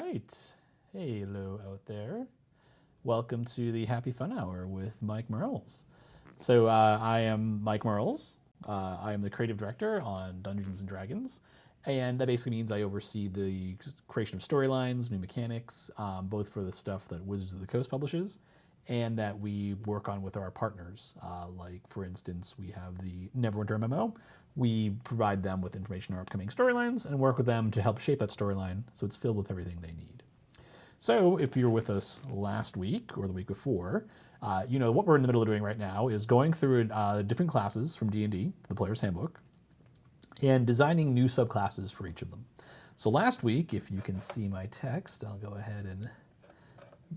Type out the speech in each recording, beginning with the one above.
right. Hey, hello out there. Welcome to the Happy Fun Hour with Mike Merles. So I am Mike Merles. I am the creative director on Dungeons & Dragons. And that basically means I oversee the creation of storylines, new mechanics, both for the stuff that Wizards of the Coast publishes and that we work on with our partners. Like, for instance, we have the Neverwinter MMO. We provide them with information on our upcoming storylines and work with them to help shape that storyline so it's filled with everything they need. So if you were with us last week or the week before, you know what we're in the middle of doing right now is going through different classes from D&D, the Player's Handbook, and designing new subclasses for each of them. So last week, if you can see my text, I'll go ahead and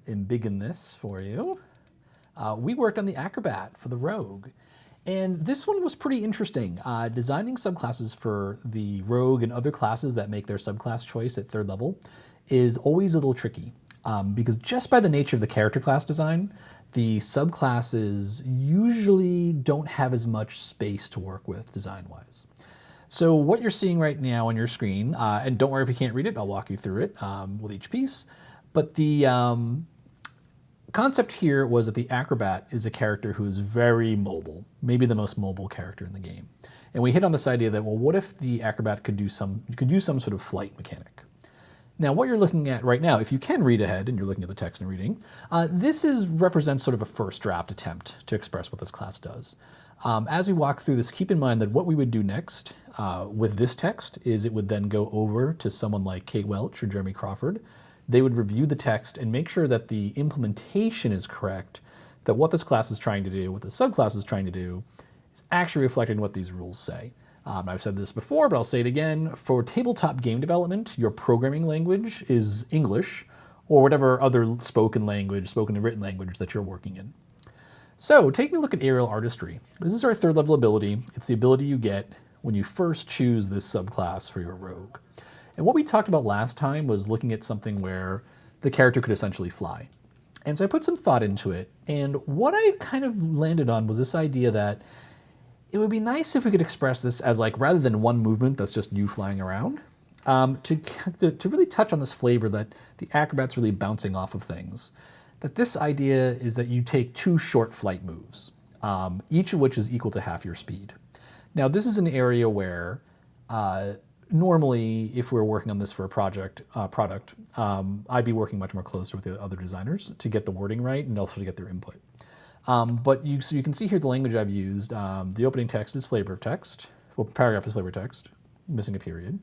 embiggen this for you. We worked on the Acrobat for the Rogue. And this one was pretty interesting. Designing subclasses for the Rogue and other classes that make their subclass choice at 3rd level is always a little tricky because just by the nature of the character class design, the subclasses usually don't have as much space to work with design-wise. So what you're seeing right now on your screen, and don't worry if you can't read it, I'll walk you through it with each piece, but the concept here was that the Acrobat is a character who is very mobile, maybe the most mobile character in the game. And we hit on this idea that, well, what if the Acrobat could use some sort of flight mechanic? Now, what you're looking at right now, if you can read ahead and you're looking at the text and reading, this represents sort of a first draft attempt to express what this class does. As we walk through this, keep in mind that what we would do next with this text is it would then go over to someone like Kate Welch or Jeremy Crawford. They would review the text and make sure that the implementation is correct, that what this class is trying to do, what the subclass is trying to do, is actually reflected in what these rules say. I've said this before, but I'll say it again. For tabletop game development, your programming language is English or whatever other spoken and written language that you're working in. So taking a look at aerial artistry. This is our 3rd level ability. It's the ability you get when you first choose this subclass for your rogue. And what we talked about last time was looking at something where the character could essentially fly. And so I put some thought into it. And what I kind of landed on was this idea that it would be nice if we could express this as, like, rather than one movement that's just you flying around, to really touch on this flavor that the Acrobat's really bouncing off of things. That this idea is that you take 2 short flight moves, each of which is equal to half your speed. Now, this is an area where normally, if we were working on this for a product, I'd be working much more closer with the other designers to get the wording right and also to get their input. So you can see here the language I've used. The opening text is flavor text. Well, paragraph is flavor text, missing a period.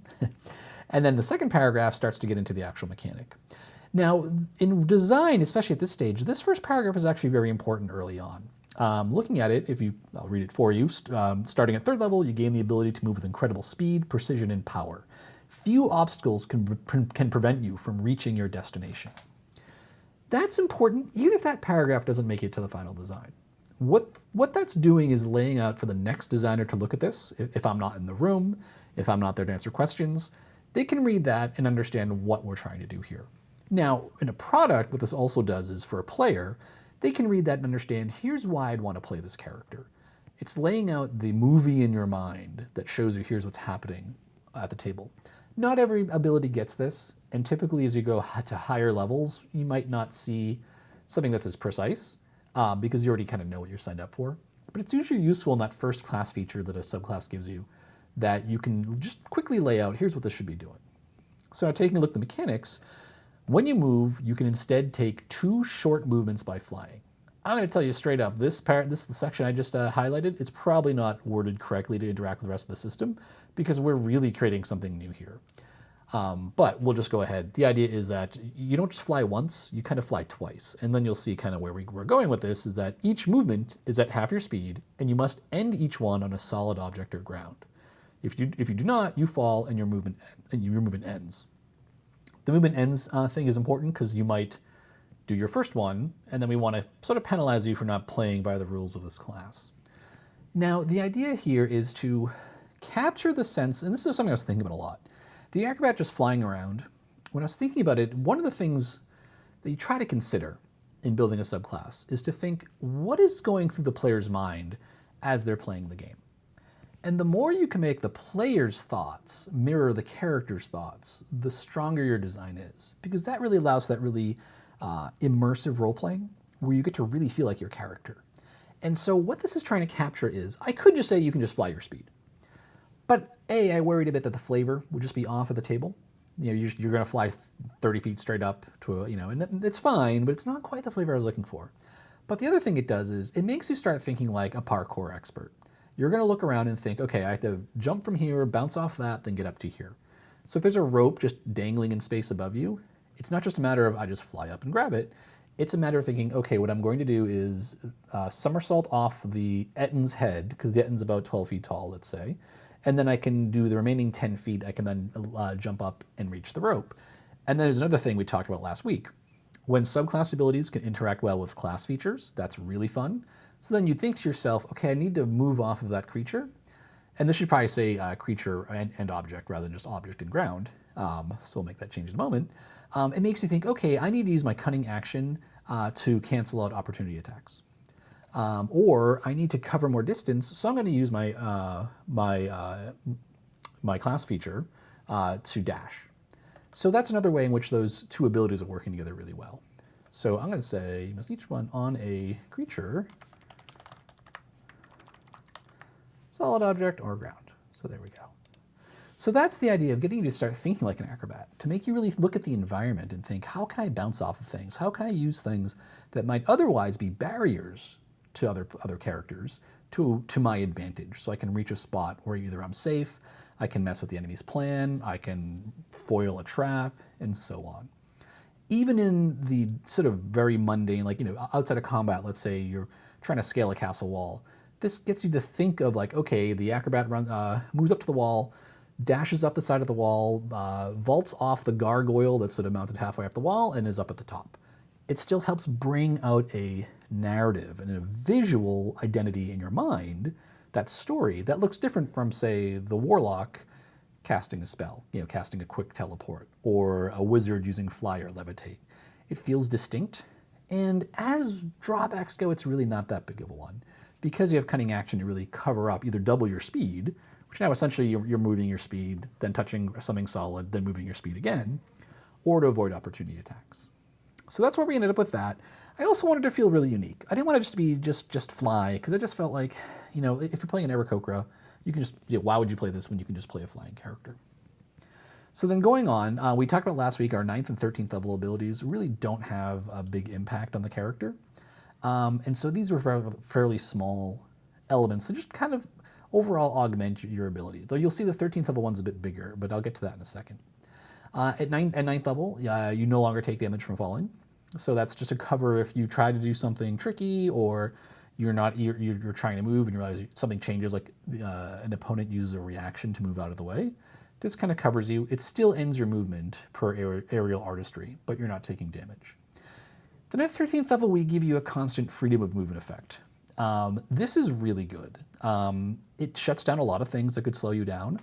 And then the second paragraph starts to get into the actual mechanic. Now, in design, especially at this stage, this first paragraph is actually very important early on. Looking at it, I'll read it for you. Starting at 3rd level, you gain the ability to move with incredible speed, precision, and power. Few obstacles can prevent you from reaching your destination. That's important, even if that paragraph doesn't make it to the final design. What that's doing is laying out for the next designer to look at this. If I'm not in the room, if I'm not there to answer questions, they can read that and understand what we're trying to do here. Now, in a product, what this also does is for a player, they can read that and understand, here's why I'd want to play this character. It's laying out the movie in your mind that shows you here's what's happening at the table. Not every ability gets this, and typically as you go to higher levels, you might not see something that's as precise because you already kind of know what you're signed up for. But it's usually useful in that first class feature that a subclass gives you that you can just quickly lay out, here's what this should be doing. So now taking a look at the mechanics, when you move, you can instead take 2 short movements by flying. I'm going to tell you straight up, this is the section I just highlighted. It's probably not worded correctly to interact with the rest of the system because we're really creating something new here. But we'll just go ahead. The idea is that you don't just fly once, you kind of fly twice. And then you'll see kind of where we're going with this is that each movement is at half your speed and you must end each one on a solid object or ground. If you do not, you fall and your movement ends. The movement ends thing is important because you might do your first one, and then we want to sort of penalize you for not playing by the rules of this class. Now, the idea here is to capture the sense, and this is something I was thinking about a lot. The Acrobat just flying around, when I was thinking about it, one of the things that you try to consider in building a subclass is to think, what is going through the player's mind as they're playing the game? And the more you can make the player's thoughts mirror the character's thoughts, the stronger your design is. Because that really allows that really immersive role playing where you get to really feel like your character. And so what this is trying to capture is, I could just say you can just fly your speed. But A, I worried a bit that the flavor would just be off at the table. You know, you're going to fly 30 feet straight up to a, you know, and it's fine, but it's not quite the flavor I was looking for. But the other thing it does is it makes you start thinking like a parkour expert. You're going to look around and think, okay, I have to jump from here, bounce off that, then get up to here. So if there's a rope just dangling in space above you, it's not just a matter of I just fly up and grab it. It's a matter of thinking, okay, what I'm going to do is somersault off the Ettin's head, because the Ettin's about 12 feet tall, let's say, and then I can do the remaining 10 feet, I can then jump up and reach the rope. And then there's another thing we talked about last week. When subclass abilities can interact well with class features, that's really fun. So then you'd think to yourself, okay, I need to move off of that creature. And this should probably say creature and object rather than just object and ground. So we'll make that change in a moment. It makes you think, okay, I need to use my cunning action to cancel out opportunity attacks. Or I need to cover more distance, so I'm going to use my my class feature to dash. So that's another way in which those two abilities are working together really well. So I'm going to say you must each one on a creature, solid object, or ground. So there we go. So that's the idea of getting you to start thinking like an acrobat, to make you really look at the environment and think, how can I bounce off of things? How can I use things that might otherwise be barriers to other characters to my advantage? So I can reach a spot where either I'm safe, I can mess with the enemy's plan, I can foil a trap, and so on. Even in the sort of very mundane, like, you know, outside of combat, let's say you're trying to scale a castle wall, this gets you to think of like, okay, the acrobat moves up to the wall, dashes up the side of the wall, vaults off the gargoyle that's sort of mounted halfway up the wall, and is up at the top. It still helps bring out a narrative and a visual identity in your mind, that story, that looks different from, say, the warlock casting a spell, you know, casting a quick teleport, or a wizard using fly or levitate. It feels distinct, and as drawbacks go, it's really not that big of a one. Because you have cunning action to really cover up, either double your speed, which now essentially you're moving your speed, then touching something solid, then moving your speed again, or to avoid opportunity attacks. So that's where we ended up with that. I also wanted to feel really unique. I didn't want it just to be just fly, because I just felt like, you know, if you're playing an Aarakocra, you can just, you know, why would you play this when you can just play a flying character? So then going on, we talked about last week, our 9th and 13th level abilities really don't have a big impact on the character. And so these were fairly small elements that just kind of overall augment your ability. Though you'll see the 13th level one's a bit bigger, but I'll get to that in a second. At 9th level, you no longer take damage from falling. So that's just a cover if you try to do something tricky, or you're trying to move and you realize something changes, like an opponent uses a reaction to move out of the way. This kind of covers you. It still ends your movement per aerial artistry, but you're not taking damage. Then at 13th level, we give you a constant freedom of movement effect. This is really good. It shuts down a lot of things that could slow you down,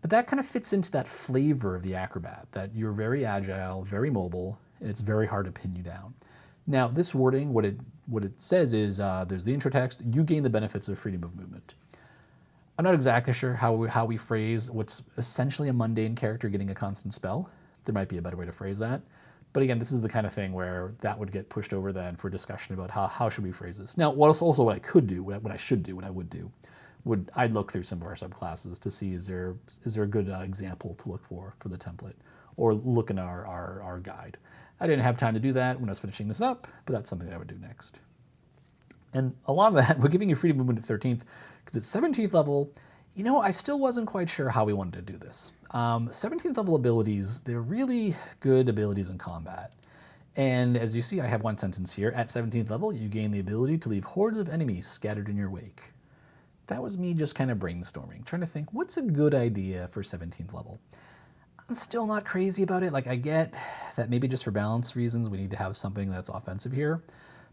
but that kind of fits into that flavor of the acrobat, that you're very agile, very mobile, and it's very hard to pin you down. Now, this wording, what it says is, there's the intro text, you gain the benefits of freedom of movement. I'm not exactly sure how we phrase what's essentially a mundane character getting a constant spell. There might be a better way to phrase that. But again, this is the kind of thing where that would get pushed over then for discussion about how should we phrase this. Now, what I could do, what I should do, what I would do, I'd look through some of our subclasses to see is there a good example to look for the template, or look in our guide. I didn't have time to do that when I was finishing this up, but that's something that I would do next. And a lot of that, we're giving you freedom movement at 13th, because at 17th level, you know, I still wasn't quite sure how we wanted to do this. 17th level abilities, they're really good abilities in combat. And as you see, I have one sentence here. At 17th level, you gain the ability to leave hordes of enemies scattered in your wake. That was me just kind of brainstorming, trying to think, what's a good idea for 17th level? I'm still not crazy about it. Like, I get that maybe just for balance reasons, we need to have something that's offensive here.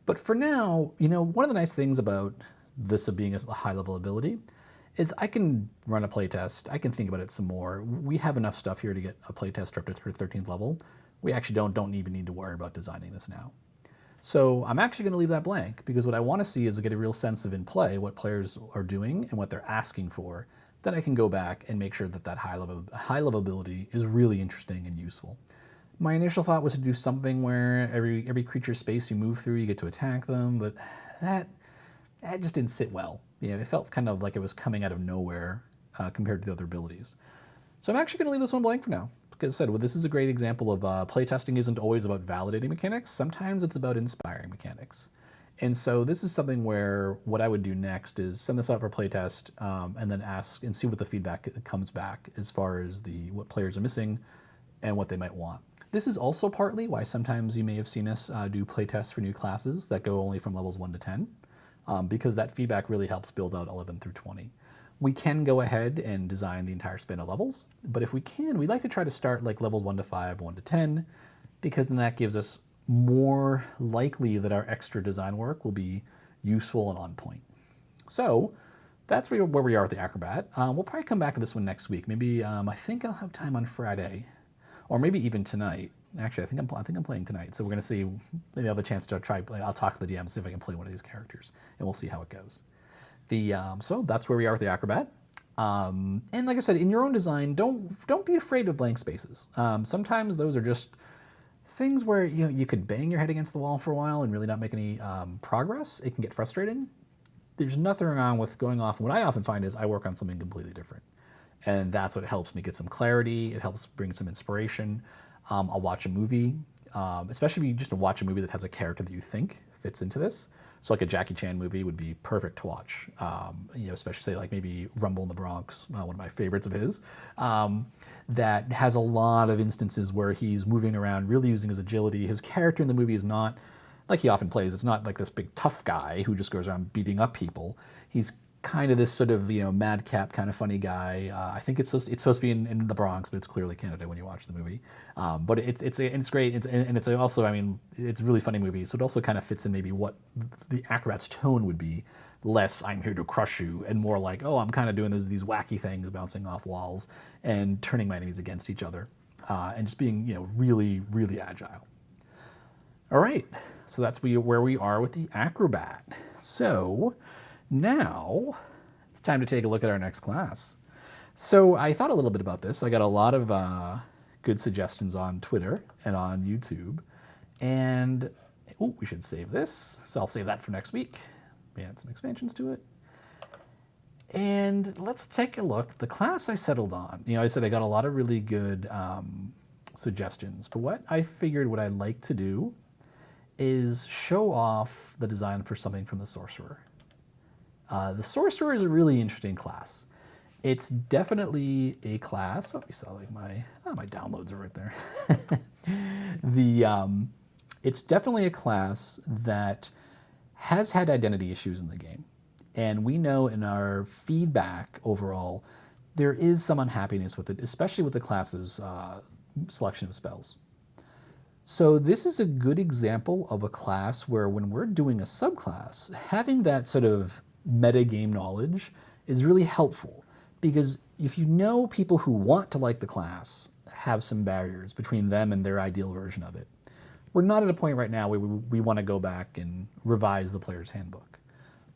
But for now, you know, one of the nice things about this being a high-level ability is I can run a playtest. I can think about it some more. We have enough stuff here to get a playtest up to 13th level. We actually don't even need to worry about designing this now. So I'm actually going to leave that blank, because what I want to see is to get a real sense of in play what players are doing and what they're asking for, then I can go back and make sure that that high level ability is really interesting and useful. My initial thought was to do something where every creature space you move through, you get to attack them, but that just didn't sit well. It felt kind of like it was coming out of nowhere compared to the other abilities. So I'm actually going to leave this one blank for now. Because I said, well, this is a great example of playtesting isn't always about validating mechanics. Sometimes it's about inspiring mechanics. And so this is something where what I would do next is send this out for playtest and then ask and see what the feedback comes back as far as what players are missing and what they might want. This is also partly why sometimes you may have seen us do playtests for new classes that go only from levels 1 to 10, because that feedback really helps build out 11 through 20. We can go ahead and design the entire span of levels, but if we can, we'd like to try to start like levels 1 to 5, 1 to 10, because then that gives us more likely that our extra design work will be useful and on point. So that's where we are with the Acrobat. We'll probably come back to this one next week. Maybe I think I'll have time on Friday, or maybe even tonight. Actually, I think I'm playing tonight, so we're gonna see. Maybe I'll have a chance to try. I'll talk to the DM, see if I can play one of these characters, and we'll see how it goes. So that's where we are with the Acrobat. And like I said, in your own design, don't be afraid of blank spaces. Sometimes those are just things where you could bang your head against the wall for a while and really not make any progress. It can get frustrating. There's nothing wrong with going off. And what I often find is I work on something completely different. And that's what helps me get some clarity. It helps bring some inspiration. I'll watch a movie, especially if you just watch a movie that has a character that you think fits into this. So like a Jackie Chan movie would be perfect to watch, especially say like maybe Rumble in the Bronx, one of my favorites of his, that has a lot of instances where he's moving around, really using his agility. His character in the movie is not, like he often plays, it's not like this big tough guy who just goes around beating up people. He's kind of this sort of madcap kind of funny guy. I think it's supposed to be in the Bronx, but it's clearly Canada when you watch the movie. But it's great, and it's also, I mean, it's a really funny movie. So it also kind of fits in maybe what the Acrobat's tone would be. Less I'm here to crush you, and more like, oh, I'm kind of doing these wacky things, bouncing off walls and turning my enemies against each other, and just being really really agile. All right, so that's where we are with the Acrobat. So now it's time to take a look at our next class. So I thought a little bit about this. I got a lot of good suggestions on Twitter and on YouTube. And we should save this. So I'll save that for next week. Add some expansions to it. And let's take a look. The class I settled on, I said I got a lot of really good suggestions. But what I figured what I'd like to do is show off the design for something from the Sorcerer. The Sorcerer is a really interesting class. It's definitely a class. Oh, you saw like my downloads are right there. It's definitely a class that has had identity issues in the game, and we know in our feedback overall there is some unhappiness with it, especially with the class's selection of spells. So this is a good example of a class where when we're doing a subclass, having that sort of metagame knowledge is really helpful, because if you know people who want to like the class have some barriers between them and their ideal version of it. We're not at a point right now where we want to go back and revise the player's handbook.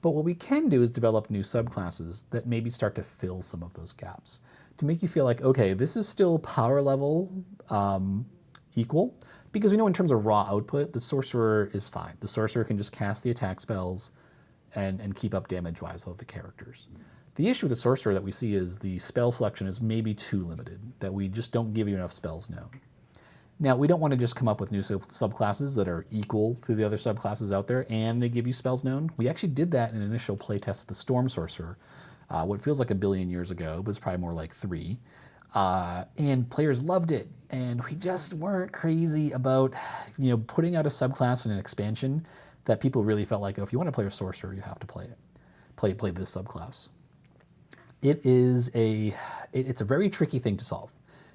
But what we can do is develop new subclasses that maybe start to fill some of those gaps to make you feel like, okay, this is still power level equal, because we know in terms of raw output, the Sorcerer is fine. The Sorcerer can just cast the attack spells and keep up damage-wise with the characters. The issue with the Sorcerer that we see is the spell selection is maybe too limited, that we just don't give you enough spells known. Now, we don't want to just come up with new subclasses that are equal to the other subclasses out there and they give you spells known. We actually did that in an initial playtest of the Storm Sorcerer, what feels like a billion years ago, but it's probably more like 3. And players loved it, and we just weren't crazy about putting out a subclass and an expansion that people really felt like, oh, if you want to play a Sorcerer, you have to play it. Play this subclass. It's a very tricky thing to solve,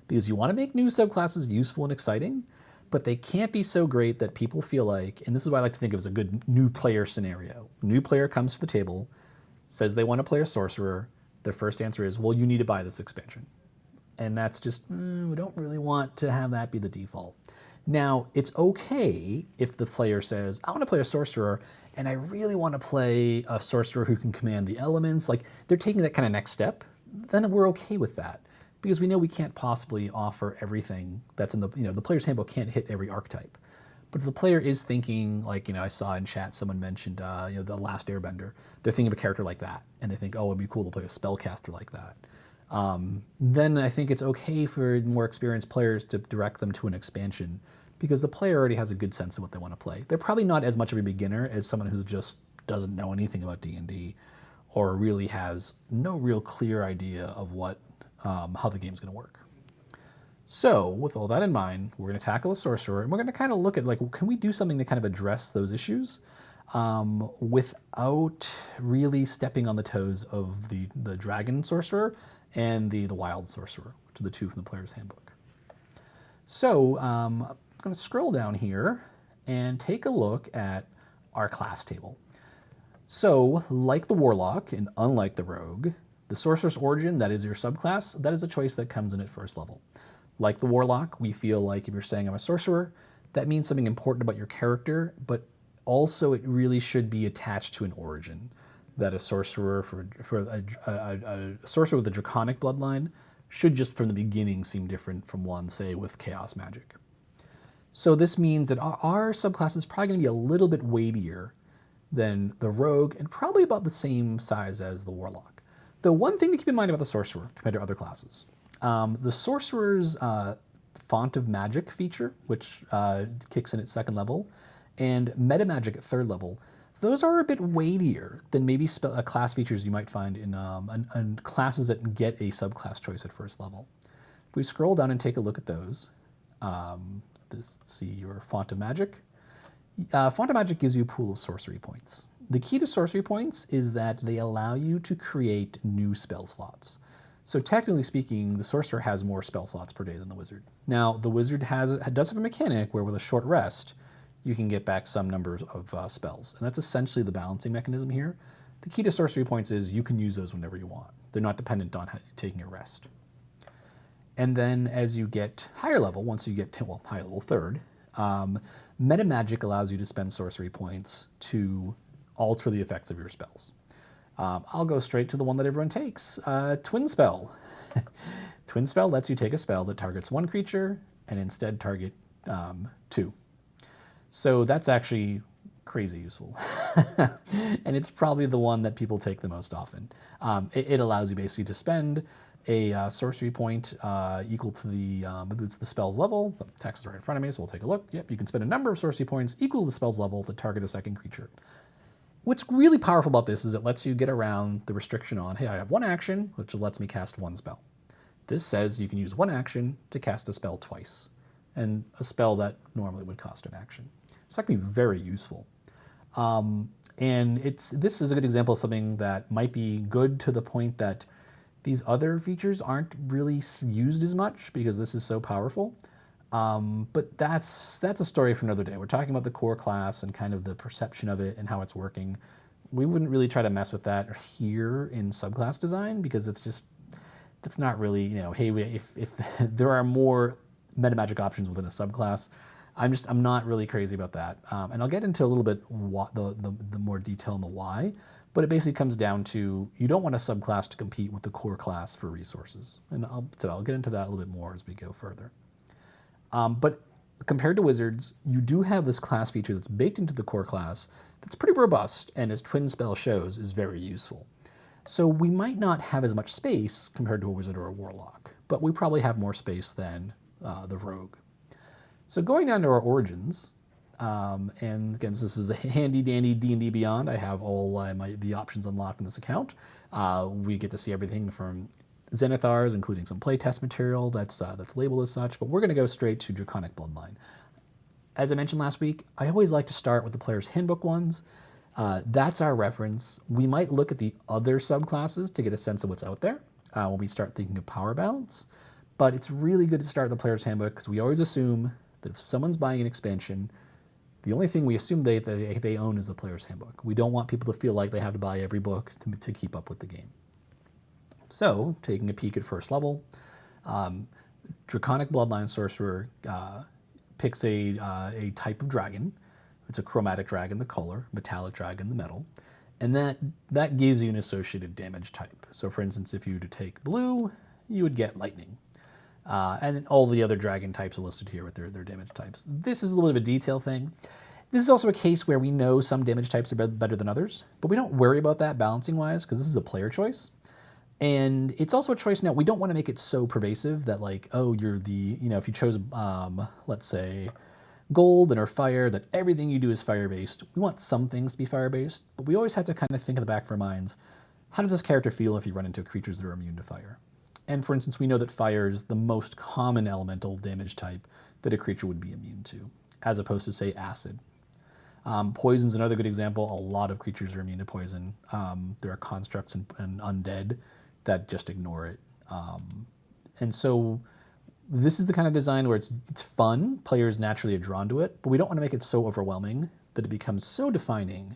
because you want to make new subclasses useful and exciting, but they can't be so great that people feel like, and this is what I like to think of as a good new player scenario. New player comes to the table, says they want to play a Sorcerer. Their first answer is, well, you need to buy this expansion. And that's just, we don't really want to have that be the default. Now, it's okay if the player says, I want to play a Sorcerer, and I really want to play a Sorcerer who can command the elements. Like, they're taking that kind of next step, then we're okay with that because we know we can't possibly offer everything that's in the, the player's handbook can't hit every archetype. But if the player is thinking, like, I saw in chat someone mentioned, the Last Airbender, they're thinking of a character like that, and they think, oh, it'd be cool to play a spellcaster like that. Then I think it's okay for more experienced players to direct them to an expansion because the player already has a good sense of what they want to play. They're probably not as much of a beginner as someone who just doesn't know anything about D&D or really has no real clear idea of what how the game's going to work. So with all that in mind, we're going to tackle a sorcerer, and we're going to kind of look at, like, can we do something to kind of address those issues without really stepping on the toes of the dragon sorcerer and the wild sorcerer, which are the two from the player's handbook. So I'm going to scroll down here and take a look at our class table. So like the warlock and unlike the rogue, the sorcerer's origin, that is your subclass, that is a choice that comes in at first level. Like the warlock, we feel like if you're saying I'm a sorcerer, that means something important about your character, but also it really should be attached to an origin. That a sorcerer a sorcerer with a draconic bloodline should just from the beginning seem different from one, say, with chaos magic. So this means that our subclass is probably going to be a little bit weightier than the rogue and probably about the same size as the warlock. The one thing to keep in mind about the sorcerer compared to other classes, the sorcerer's font of magic feature, which kicks in at second level, and meta magic at third level, those are a bit weightier than maybe class features you might find in classes that get a subclass choice at first level. If we scroll down and take a look at those, let's see your font of magic. Font of magic gives you a pool of sorcery points. The key to sorcery points is that they allow you to create new spell slots. So technically speaking, the sorcerer has more spell slots per day than the wizard. Now, the wizard does have a mechanic where with a short rest, you can get back some numbers of spells. And that's essentially the balancing mechanism here. The key to sorcery points is you can use those whenever you want. They're not dependent on taking a rest. And then as you get higher level, once you get to, higher level third, meta magic allows you to spend sorcery points to alter the effects of your spells. I'll go straight to the one that everyone takes, Twin Spell. Twin Spell lets you take a spell that targets one creature and instead target two. So that's actually crazy useful. And it's probably the one that people take the most often. It allows you basically to spend a sorcery point equal to it's the spell's level. The text is right in front of me, so we'll take a look. Yep, you can spend a number of sorcery points equal to the spell's level to target a second creature. What's really powerful about this is it lets you get around the restriction on, hey, I have one action, which lets me cast one spell. This says you can use one action to cast a spell twice, and a spell that normally would cost an action. So that can be very useful. And this is a good example of something that might be good to the point that these other features aren't really used as much because this is so powerful. But that's a story for another day. We're talking about the core class and kind of the perception of it and how it's working. We wouldn't really try to mess with that here in subclass design because that's not really, hey, if there are more meta magic options within a subclass, I'm not really crazy about that. And I'll get into a little bit the more detail on the why, but it basically comes down to you don't want a subclass to compete with the core class for resources. And I'll get into that a little bit more as we go further. But compared to wizards, you do have this class feature that's baked into the core class that's pretty robust and, as Twin Spell shows, is very useful. So we might not have as much space compared to a wizard or a warlock, but we probably have more space than the rogue. So going down to our origins, and again, this is a handy dandy D&D Beyond. I have all the options unlocked in this account. We get to see everything from Zenithars, including some playtest material that's labeled as such, but we're going to go straight to Draconic Bloodline. As I mentioned last week, I always like to start with the player's handbook ones. That's our reference. We might look at the other subclasses to get a sense of what's out there when we start thinking of power balance, but it's really good to start with the player's handbook because we always assume that if someone's buying an expansion, the only thing we assume they own is the player's handbook. We don't want people to feel like they have to buy every book to keep up with the game. So, taking a peek at first level, Draconic Bloodline Sorcerer picks a type of dragon. It's a chromatic dragon, the color, metallic dragon, the metal. And that gives you an associated damage type. So for instance, if you were to take blue, you would get lightning. And all the other dragon types are listed here with their damage types. This is a little bit of a detail thing. This is also a case where we know some damage types are better than others, but we don't worry about that balancing-wise because this is a player choice. And it's also a choice now. We don't want to make it so pervasive that like, oh, you're the, if you chose, let's say, gold and or fire, that everything you do is fire-based. We want some things to be fire-based, but we always have to kind of think in the back of our minds, how does this character feel if you run into creatures that are immune to fire? And for instance, we know that fire is the most common elemental damage type that a creature would be immune to, as opposed to, say, acid. Poison's another good example. A lot of creatures are immune to poison. There are constructs and undead that just ignore it. And so this is the kind of design where it's fun. Players naturally are drawn to it, but we don't want to make it so overwhelming that it becomes so defining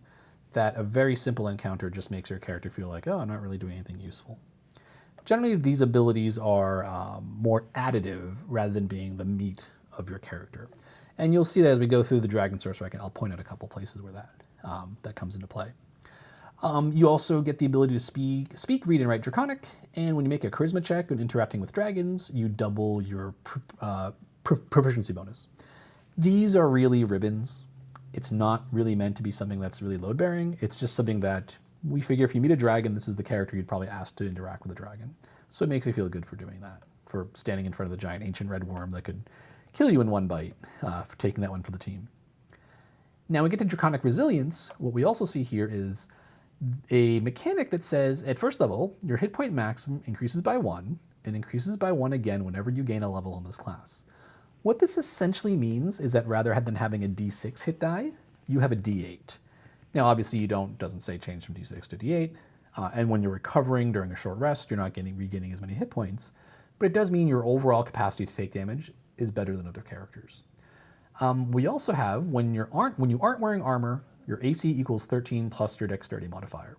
that a very simple encounter just makes your character feel like, oh, I'm not really doing anything useful. Generally, these abilities are more additive rather than being the meat of your character. And you'll see that as we go through the Dragon Sorcerer. I'll point out a couple places where that comes into play. You also get the ability to speak, read, and write Draconic. And when you make a Charisma check when interacting with dragons, you double your proficiency bonus. These are really ribbons. It's not really meant to be something that's really load-bearing. It's just something that we figure if you meet a dragon, this is the character you'd probably ask to interact with a dragon. So it makes you feel good for doing that, for standing in front of the giant ancient red worm that could kill you in one bite, for taking that one for the team. Now we get to Draconic Resilience. What we also see here is a mechanic that says, at first level, your hit point maximum increases by 1, and increases by 1 again whenever you gain a level in this class. What this essentially means is that rather than having a d6 hit die, you have a d8. Now obviously doesn't say change from d6 to d8, and when you're recovering during a short rest, you're not regaining as many hit points, but it does mean your overall capacity to take damage is better than other characters. We also have, when you aren't wearing armor, your AC equals 13 plus your dexterity modifier.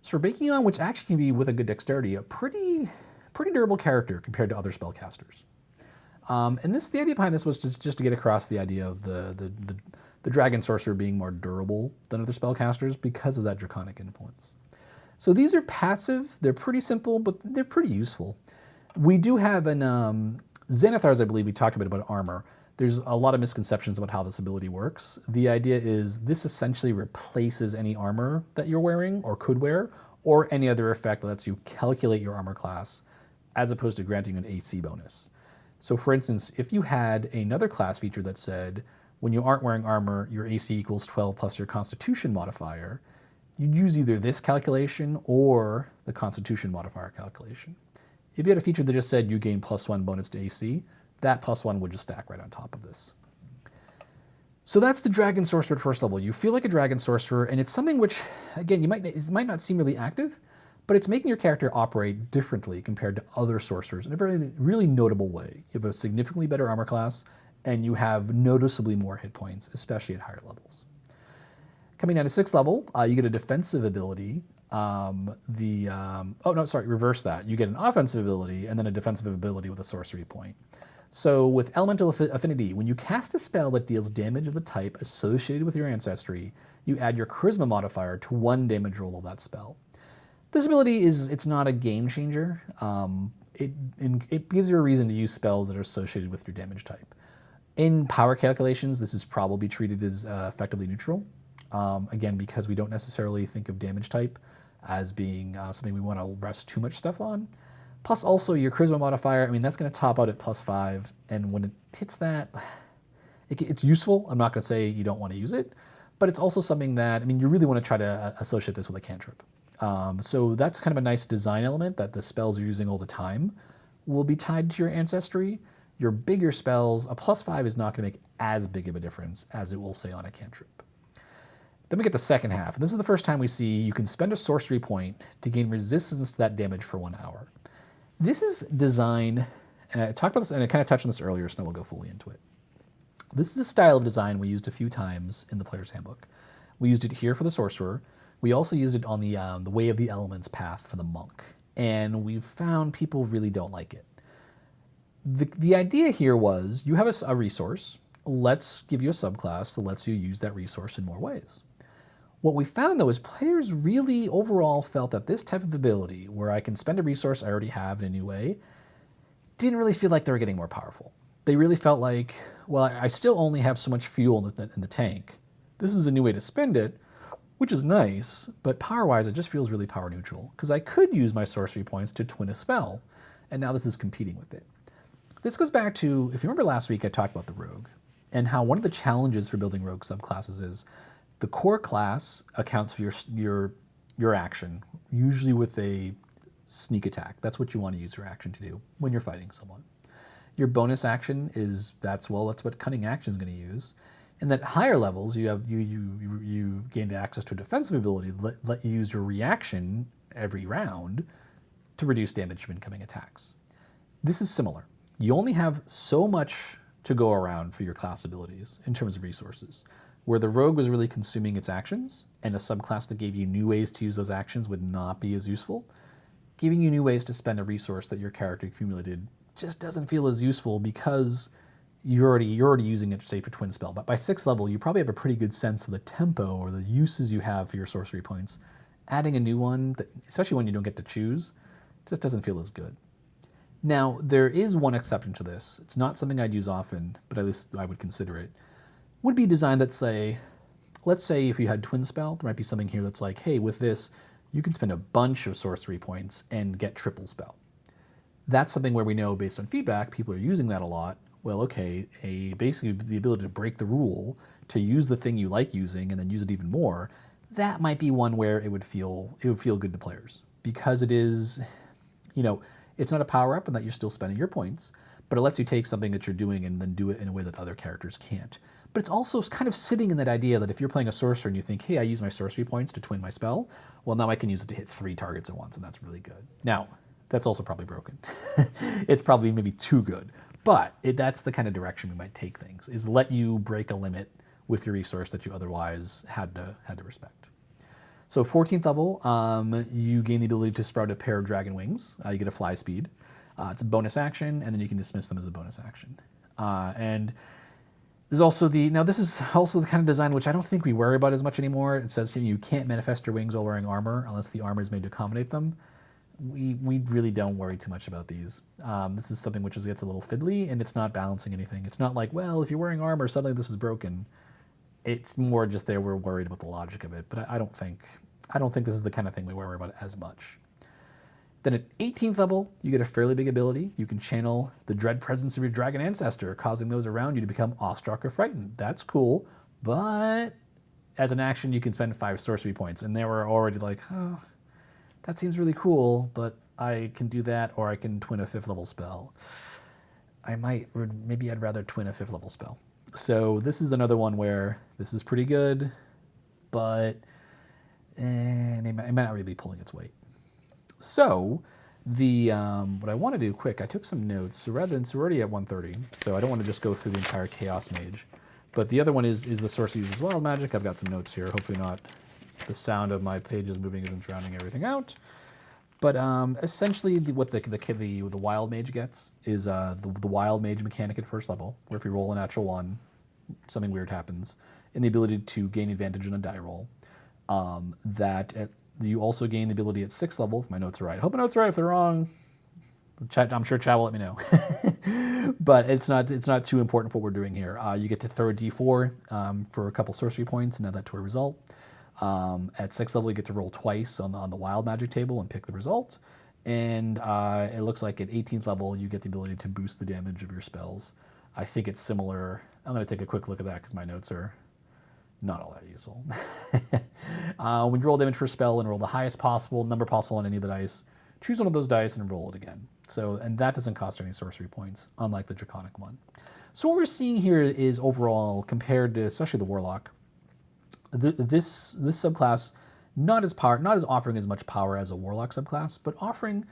So Rabakion, which actually can be with a good dexterity, a pretty durable character compared to other spellcasters. And the idea behind this was just to get across the idea of the Dragon Sorcerer being more durable than other spellcasters because of that Draconic influence. So these are passive, they're pretty simple, but they're pretty useful. We do have an Xanathars, I believe we talked a bit about armor. There's a lot of misconceptions about how this ability works. The idea is this essentially replaces any armor that you're wearing or could wear, or any other effect that lets you calculate your armor class, as opposed to granting an AC bonus. So for instance, if you had another class feature that said, when you aren't wearing armor, your AC equals 12 plus your Constitution modifier, you'd use either this calculation or the Constitution modifier calculation. If you had a feature that just said you gain +1 bonus to AC, that +1 would just stack right on top of this. So that's the Dragon Sorcerer at first level. You feel like a Dragon Sorcerer, and it's something which, again, it might not seem really active, but it's making your character operate differently compared to other sorcerers in a very, really notable way. You have a significantly better armor class, and you have noticeably more hit points, especially at higher levels. Coming down to 6th level, you get a defensive ability. Reverse that. You get an offensive ability and then a defensive ability with a sorcery point. So with Elemental Affinity, when you cast a spell that deals damage of the type associated with your ancestry, you add your Charisma modifier to 1 damage roll of that spell. This ability it's not a game changer. It gives you a reason to use spells that are associated with your damage type. In power calculations, this is probably treated as effectively neutral. Again, because we don't necessarily think of damage type as being something we want to rest too much stuff on. Plus also your Charisma modifier, that's going to top out at +5, and when it hits that, it's useful. I'm not going to say you don't want to use it, but it's also something that, you really want to try to associate this with a cantrip. So that's kind of a nice design element, that the spells you're using all the time will be tied to your ancestry. Your bigger spells, a +5 is not going to make as big of a difference as it will say on a cantrip. Then we get the second half. And this is the first time we see you can spend a sorcery point to gain resistance to that damage for 1 hour. This is design, and I talked about this, and I kind of touched on this earlier, so now we'll go fully into it. This is a style of design we used a few times in the Player's Handbook. We used it here for the Sorcerer. We also used it on the Way of the Elements path for the Monk. And we've found people really don't like it. The idea here was, you have a resource, let's give you a subclass that lets you use that resource in more ways. What we found though is players really overall felt that this type of ability, where I can spend a resource I already have in a new way, didn't really feel like they were getting more powerful. They really felt like, well, I still only have so much fuel in the tank. This is a new way to spend it, which is nice, but power-wise, it just feels really power neutral, because I could use my sorcery points to twin a spell, and now this is competing with it. This goes back to, if you remember last week, I talked about the rogue, and how one of the challenges for building rogue subclasses is the core class accounts for your action, usually with a sneak attack. That's what you want to use your action to do when you're fighting someone. Your bonus action is, that's what cunning action is going to use. And at higher levels, you gain access to a defensive ability that let you use your reaction every round to reduce damage from incoming attacks. This is similar. You only have so much to go around for your class abilities in terms of resources. Where the rogue was really consuming its actions, and a subclass that gave you new ways to use those actions would not be as useful, giving you new ways to spend a resource that your character accumulated just doesn't feel as useful because you're already using it, say, for twin spell. But by 6th level, you probably have a pretty good sense of the tempo or the uses you have for your sorcery points. Adding a new one, especially when you don't get to choose, just doesn't feel as good. Now, there is one exception to this. It's not something I'd use often, but at least I would consider it. Would be designed that let's say if you had twin spell, there might be something here that's like, hey, with this, you can spend a bunch of sorcery points and get triple spell. That's something where we know, based on feedback, people are using that a lot. Well, okay, basically the ability to break the rule, to use the thing you like using and then use it even more, that might be one where it would feel good to players. Because it is, it's not a power-up and that you're still spending your points, but it lets you take something that you're doing and then do it in a way that other characters can't. But it's also kind of sitting in that idea that if you're playing a sorcerer and you think, hey, I use my sorcery points to twin my spell, well, now I can use it to hit 3 targets at once, and that's really good. Now, that's also probably broken. It's probably maybe too good. But that's the kind of direction we might take things, is let you break a limit with your resource that you otherwise had to respect. So 14th level, you gain the ability to sprout a pair of dragon wings. You get a fly speed. It's a bonus action, and then you can dismiss them as a bonus action. And there's also this is also the kind of design which I don't think we worry about as much anymore. It says here you can't manifest your wings while wearing armor unless the armor is made to accommodate them. We really don't worry too much about these. This is something which gets a little fiddly, and it's not balancing anything. It's not like, well, if you're wearing armor, suddenly this is broken. It's more just we're worried about the logic of it, but I don't think this is the kind of thing we worry about as much. Then at 18th level, you get a fairly big ability. You can channel the dread presence of your dragon ancestor, causing those around you to become awestruck or frightened. That's cool, but as an action, you can spend 5 sorcery points, and they were already like, oh, that seems really cool, but I can do that, or I can twin a 5th level spell. Maybe I'd rather twin a 5th level spell. So this is another one where this is pretty good, but it might not really be pulling its weight. So what I want to do quick, I took some notes. So we're already at 1:30, so I don't want to just go through the entire Chaos Mage. But the other one is the Sorcerer Uses Wild Magic. I've got some notes here. Hopefully not the sound of my pages moving isn't drowning everything out. But essentially, what the Wild Mage gets is the Wild Mage mechanic at 1st level, where if you roll a natural 1, something weird happens, and the ability to gain advantage on a die roll. You also gain the ability at 6th level, if my notes are right. I hope my notes are right. If they're wrong, I'm sure Chad will let me know. But it's not too important for what we're doing here. You get to throw a d4 for a couple sorcery points and add that to a result. At 6th level, you get to roll twice on the wild magic table and pick the result. And it looks like at 18th level, you get the ability to boost the damage of your spells. I think it's similar. I'm going to take a quick look at that because my notes are not all that useful. When you roll damage for a spell and roll the highest possible number possible on any of the dice, choose one of those dice and roll it again. And that doesn't cost any sorcery points, unlike the Draconic one. So what we're seeing here is overall, compared to especially the Warlock, this subclass not as offering as much power as a Warlock subclass, but offering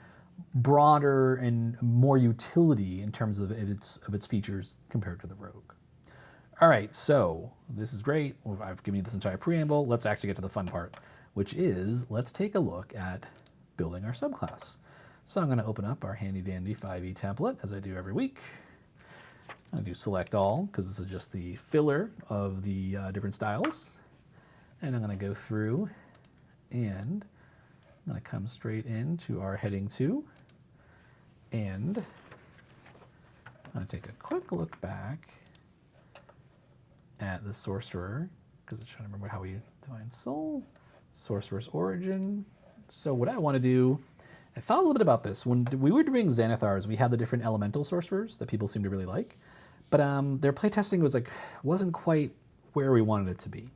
broader and more utility in terms of its features compared to the Rogue. All right, so this is great. I've given you this entire preamble. Let's actually get to the fun part, which is let's take a look at building our subclass. So I'm going to open up our handy-dandy 5e template, as I do every week. I'm going to do select all, because this is just the filler of the different styles. And I'm going to go through and I'm going to come straight into our heading 2. And I'm going to take a quick look back at the sorcerer, because it's trying to remember how we define soul, sorcerer's origin. So what I want to do, I thought a little bit about this. When we were doing Xanathars, we had the different elemental sorcerers that people seem to really like, but their playtesting wasn't quite where we wanted it to be.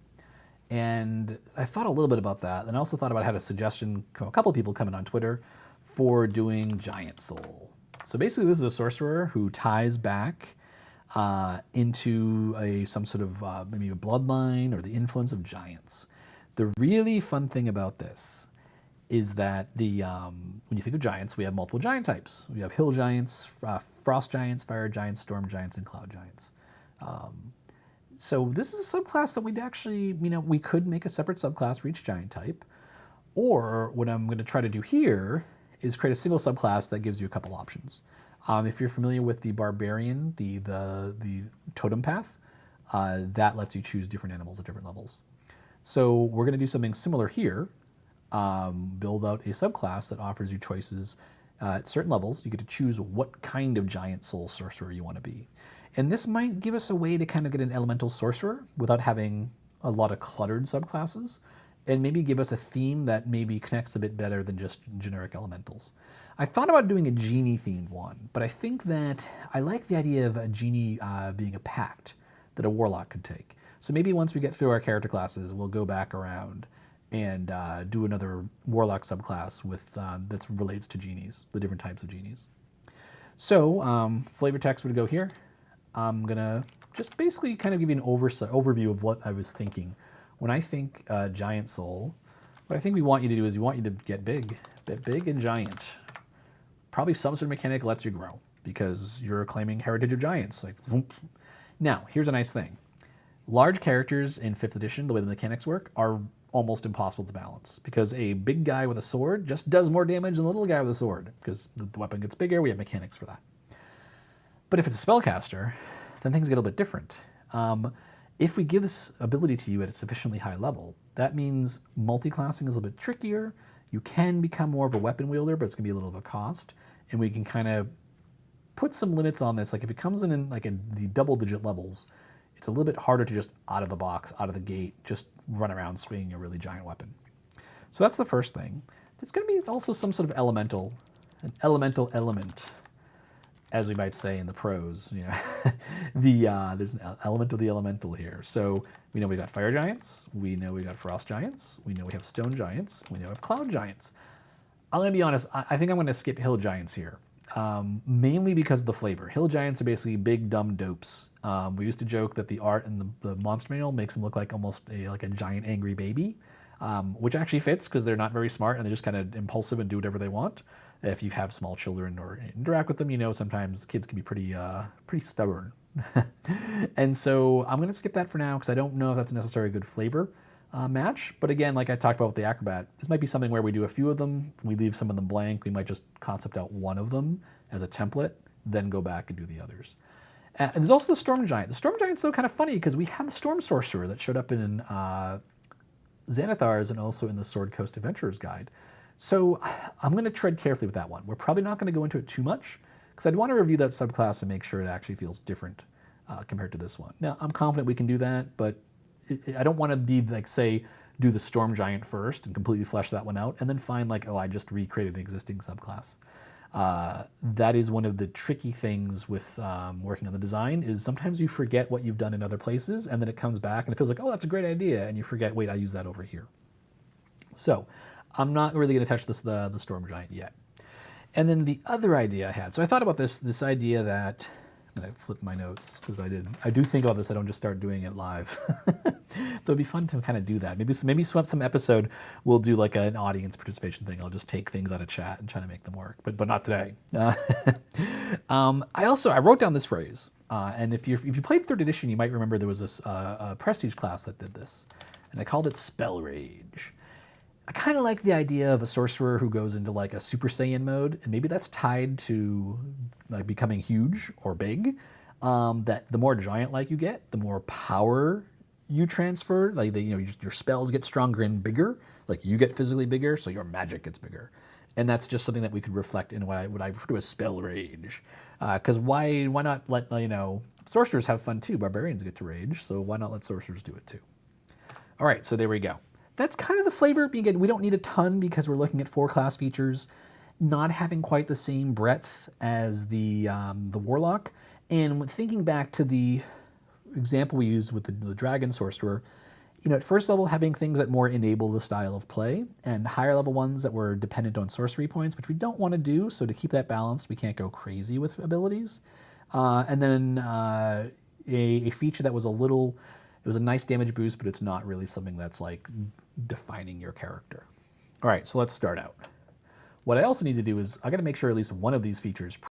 And I thought a little bit about that, and I also thought about, I had a suggestion from a couple of people coming on Twitter for doing Giant Soul. So basically this is a sorcerer who ties back into some sort of maybe a bloodline or the influence of giants. The really fun thing about this is that when you think of giants, we have multiple giant types. We have hill giants, frost giants, fire giants, storm giants, and cloud giants. So this is a subclass that we'd actually, we could make a separate subclass for each giant type. Or what I'm going to try to do here is create a single subclass that gives you a couple options. If you're familiar with the barbarian, the totem path, that lets you choose different animals at different levels. So we're going to do something similar here. Build out a subclass that offers you choices at certain levels. You get to choose what kind of giant soul sorcerer you want to be. And this might give us a way to kind of get an elemental sorcerer without having a lot of cluttered subclasses, and maybe give us a theme that maybe connects a bit better than just generic elementals. I thought about doing a genie-themed one, but I think that I like the idea of a genie being a pact that a warlock could take. So maybe once we get through our character classes, we'll go back around and do another warlock subclass with that relates to genies, the different types of genies. So flavor text would go here. I'm gonna just basically kind of give you an overview of what I was thinking. When I think giant soul, what I think we want you to do is we want you to get big and giant. Probably some sort of mechanic lets you grow because you're claiming heritage of giants. Like, whoop. Now, here's a nice thing. Large characters in 5th edition, the way the mechanics work, are almost impossible to balance because a big guy with a sword just does more damage than a little guy with a sword because the weapon gets bigger. We have mechanics for that. But if it's a spellcaster, then things get a little bit different. If we give this ability to you at a sufficiently high level, that means multi-classing is a little bit trickier. You can become more of a weapon wielder, but it's going to be a little of a cost. And we can kind of put some limits on this. Like if it comes in like the double-digit levels, it's a little bit harder to just out of the box, out of the gate, just run around swinging a really giant weapon. So that's the first thing. There's going to be also some sort of an elemental element, as we might say in the prose, there's an element of the elemental here. So we know we got fire giants, we know we got frost giants, we know we have stone giants, we know we have cloud giants. I'm gonna be honest, I think I'm gonna skip hill giants here, mainly because of the flavor. Hill giants are basically big, dumb dopes. We used to joke that the art in the monster manual makes them look like almost like a giant angry baby, which actually fits because they're not very smart and they're just kind of impulsive and do whatever they want. If you have small children or interact with them, sometimes kids can be pretty stubborn. And so I'm going to skip that for now because I don't know if that's necessarily a good flavor match. But again, like I talked about with the Acrobat, this might be something where we do a few of them, we leave some of them blank, we might just concept out one of them as a template, then go back and do the others. And there's also the Storm Giant. The Storm Giant's though kind of funny because we have the Storm Sorcerer that showed up in Xanathars and also in the Sword Coast Adventurer's Guide. So I'm going to tread carefully with that one. We're probably not going to go into it too much because I'd want to review that subclass and make sure it actually feels different compared to this one. Now, I'm confident we can do that, but I don't want to be like, say, do the Storm Giant first and completely flesh that one out and then find like, oh, I just recreated an existing subclass. That is one of the tricky things with working on the design is sometimes you forget what you've done in other places and then it comes back and it feels like, oh, that's a great idea. And you forget, wait, I use that over here. So I'm not really going to touch the Storm Giant yet. And then the other idea I had, so I thought about this idea that, and I flipped my notes because I do think about this, I don't just start doing it live. It would be fun to kind of do that. Maybe some episode we'll do like an audience participation thing. I'll just take things out of chat and try to make them work, but not today. I wrote down this phrase, and if you played 3rd edition, you might remember there was a prestige class that did this, and I called it Spell Rage. I kind of like the idea of a sorcerer who goes into like a Super Saiyan mode, and maybe that's tied to like becoming huge or big. That the more giant-like you get, the more power you transfer, like your spells get stronger and bigger, like you get physically bigger, so your magic gets bigger. And that's just something that we could reflect in what I refer to as spell rage. Because why not let sorcerers have fun too? Barbarians get to rage, so why not let sorcerers do it too? All right, so there we go. That's kind of the flavor. Again, we don't need a ton because we're looking at 4 class features, not having quite the same breadth as the warlock. And thinking back to the example we used with the dragon sorcerer, at first level having things that more enable the style of play, and higher level ones that were dependent on sorcery points, which we don't want to do. So to keep that balanced, we can't go crazy with abilities. And then a feature that was it was a nice damage boost, but it's not really something that's like defining your character. All right, so let's start out. What I also need to do is I got to make sure at least one of these features